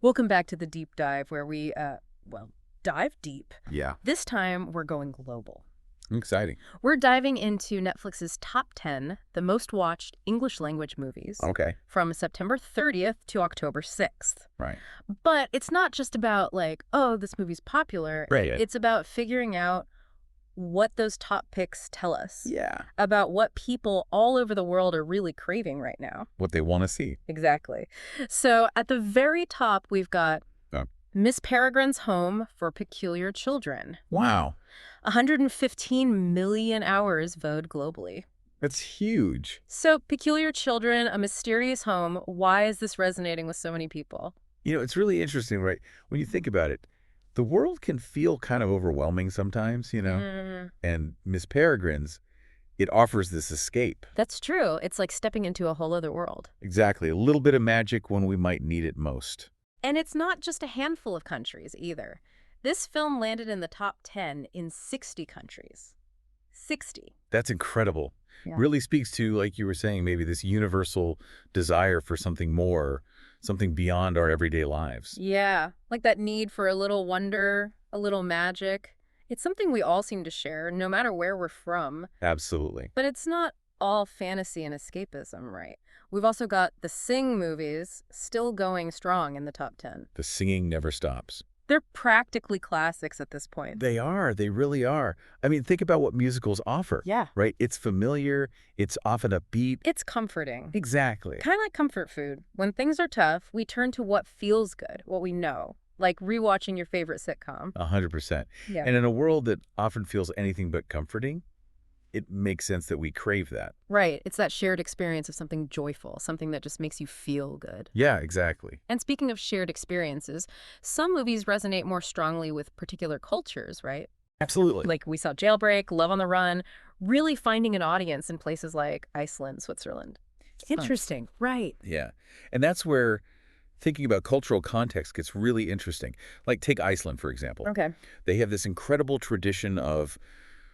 Welcome back to the deep dive where we, dive deep. Yeah. This time we're going global. Exciting. We're diving into Netflix's top 10, the most watched English language movies Okay. from September 30th to October 6th. Right. But it's not just about like, oh, this movie's popular. Right. It's about figuring out what those top picks tell us Yeah. about what people all over the world are really craving right now. What they want to see. Exactly. So at the very top, we've got Oh. Miss Peregrine's Home for Peculiar Children. Wow. 115 million hours viewed globally. That's huge. So, Peculiar Children, A Mysterious Home, why is this resonating with so many people? It's really interesting, right? When you think about it, the world can feel kind of overwhelming sometimes, and Miss Peregrine's, it offers this escape. That's true. It's like stepping into a whole other world. Exactly. A little bit of magic when we might need it most. And it's not just a handful of countries either. This film landed in the top 10 in 60 countries. 60. That's incredible. Yeah. Really speaks to, like you were saying, maybe this universal desire for something more, something beyond our everyday lives. Yeah, like that need for a little wonder, a little magic. It's something we all seem to share, no matter where we're from. Absolutely. But it's not all fantasy and escapism, right? We've also got the Sing movies still going strong in the top 10. The singing never stops. They're practically classics at this point. They are. They really are. I mean, think about what musicals offer. Yeah. Right? It's familiar. It's often upbeat. It's comforting. Exactly. Kind of like comfort food. When things are tough, we turn to what feels good, what we know, like rewatching your favorite sitcom. 100%. Yeah. And in a world that often feels anything but comforting, it makes sense that we crave that. Right. It's that shared experience of something joyful, something that just makes you feel good. Yeah, exactly. And speaking of shared experiences, some movies resonate more strongly with particular cultures, right? Absolutely. Like we saw Jailbreak, Love on the Run, really finding an audience in places like Iceland, Switzerland. Interesting. Right. Yeah. And that's where thinking about cultural context gets really interesting. Like take Iceland, for example. Okay. They have this incredible tradition of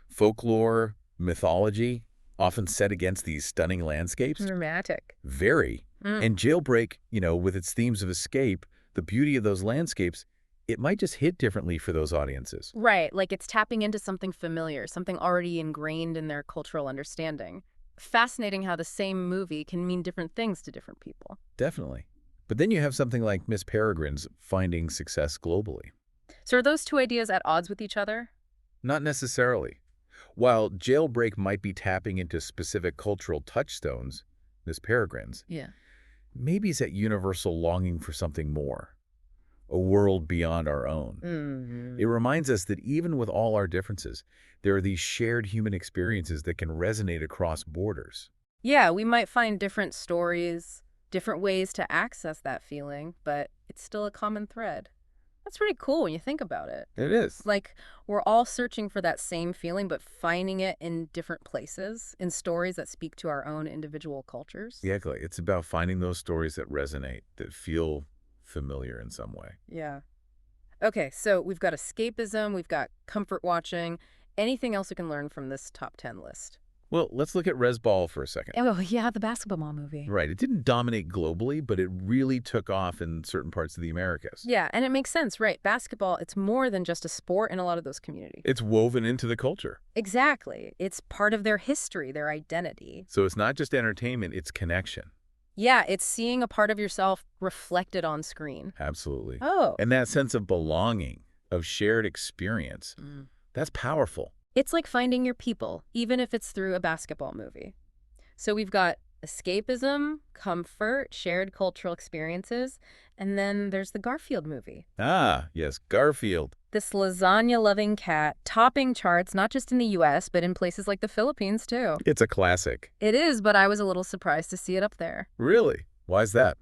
folklore, mythology, often set against these stunning landscapes. Dramatic. Very. Mm. And Jailbreak, with its themes of escape, the beauty of those landscapes, it might just hit differently for those audiences. Right. Like it's tapping into something familiar, something already ingrained in their cultural understanding. Fascinating how the same movie can mean different things to different people. Definitely. But then you have something like Miss Peregrine's finding success globally. So are those two ideas at odds with each other? Not necessarily. While Jailbreak might be tapping into specific cultural touchstones, Miss Peregrine's, Yeah. maybe it's that universal longing for something more, a world beyond our own. Mm-hmm. It reminds us that even with all our differences, there are these shared human experiences that can resonate across borders. Yeah, we might find different stories, different ways to access that feeling, but it's still a common thread. That's pretty cool when you think about it. It is. Like, we're all searching for that same feeling, but finding it in different places, in stories that speak to our own individual cultures. Exactly. It's about finding those stories that resonate, that feel familiar in some way. Yeah. Okay, so we've got escapism, we've got comfort watching. Anything else we can learn from this top 10 list? Well, let's look at Res Ball for a second. Oh, yeah, the Basketball movie. Right. It didn't dominate globally, but it really took off in certain parts of the Americas. Yeah, and it makes sense, right? Basketball, it's more than just a sport in a lot of those communities. It's woven into the culture. Exactly. It's part of their history, their identity. So it's not just entertainment, it's connection. Yeah, it's seeing a part of yourself reflected on screen. Absolutely. Oh. And that sense of belonging, of shared experience, that's powerful. It's like finding your people, even if it's through a basketball movie. So we've got escapism, comfort, shared cultural experiences, and then there's the Garfield movie. Ah, yes, Garfield. This lasagna-loving cat topping charts not just in the US, but in places like the Philippines, too. It's a classic. It is, but I was a little surprised to see it up there. Really? Why's that?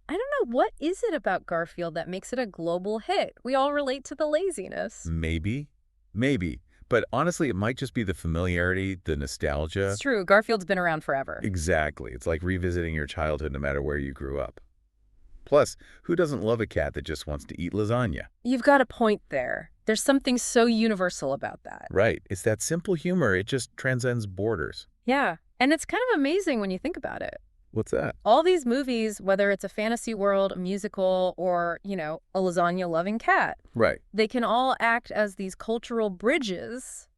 I don't know, what is it about Garfield that makes it a global hit? We all relate to the laziness. Maybe. Maybe. But honestly, it might just be the familiarity, the nostalgia. It's true, Garfield's been around forever. Exactly. It's like revisiting your childhood no matter where you grew up. Plus, who doesn't love a cat that just wants to eat lasagna? You've got a point there. There's something so universal about that. Right. It's that simple humor. It just transcends borders. Yeah, and it's kind of amazing when you think about it. What's that? All these movies, whether it's a fantasy world, a musical, or, a lasagna-loving cat, Right. they can all act as these cultural bridges,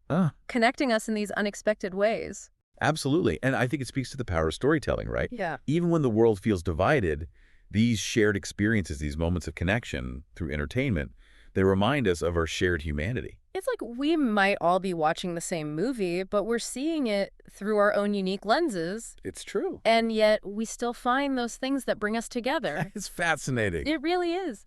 Ah, connecting us in these unexpected ways. absolutely. And I think it speaks to the power of storytelling, right? Yeah. Even when the world feels divided, these shared experiences, these moments of connection through entertainment, they remind us of our shared humanity. It's like we might all be watching the same movie, but we're seeing it through our own unique lenses, It's true. and yet we still find those things that bring us together. It's fascinating. It really is.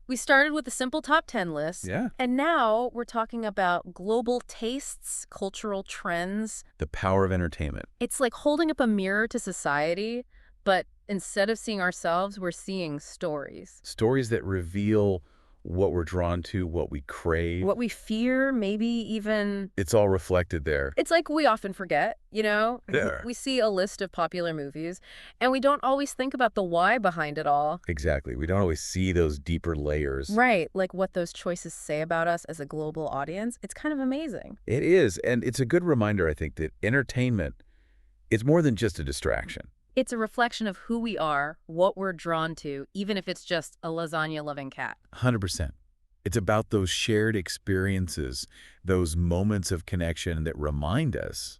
We started with a simple top 10 list, Yeah. and now we're talking about global tastes, cultural trends. The power of entertainment. It's like holding up a mirror to society, but instead of seeing ourselves, we're seeing stories. Stories that reveal what we're drawn to, what we crave. What we fear, maybe even. It's all reflected there. It's like we often forget, There. We see a list of popular movies, and we don't always think about the why behind it all. Exactly. We don't always see those deeper layers. Right, like what those choices say about us as a global audience. It's kind of amazing. It is. And it's a good reminder, I think, that entertainment is more than just a distraction. It's a reflection of who we are, what we're drawn to, even if it's just a lasagna-loving cat. 100%. It's about those shared experiences, those moments of connection that remind us,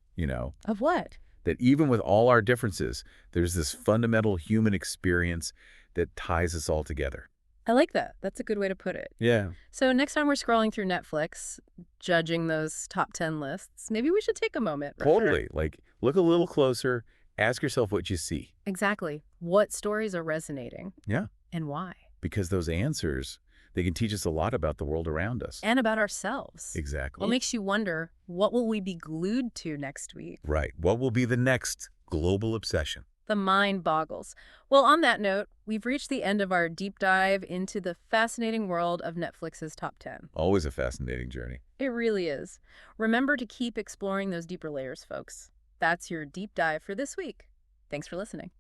Of what? that even with all our differences, there's this fundamental human experience that ties us all together. I like that. That's a good way to put it. Yeah. So next time we're scrolling through Netflix, judging those top 10 lists, maybe we should take a moment. Totally. Like, look a little closer, ask yourself what you see. Exactly. What stories are resonating? Yeah. And why? Because those answers, they can teach us a lot about the world around us. And about ourselves. Exactly. What makes you wonder, what will we be glued to next week? Right. What will be the next global obsession? The mind boggles. Well, on that note, we've reached the end of our deep dive into the fascinating world of Netflix's top 10. Always a fascinating journey. It really is. Remember to keep exploring those deeper layers, folks. That's your deep dive for this week. Thanks for listening.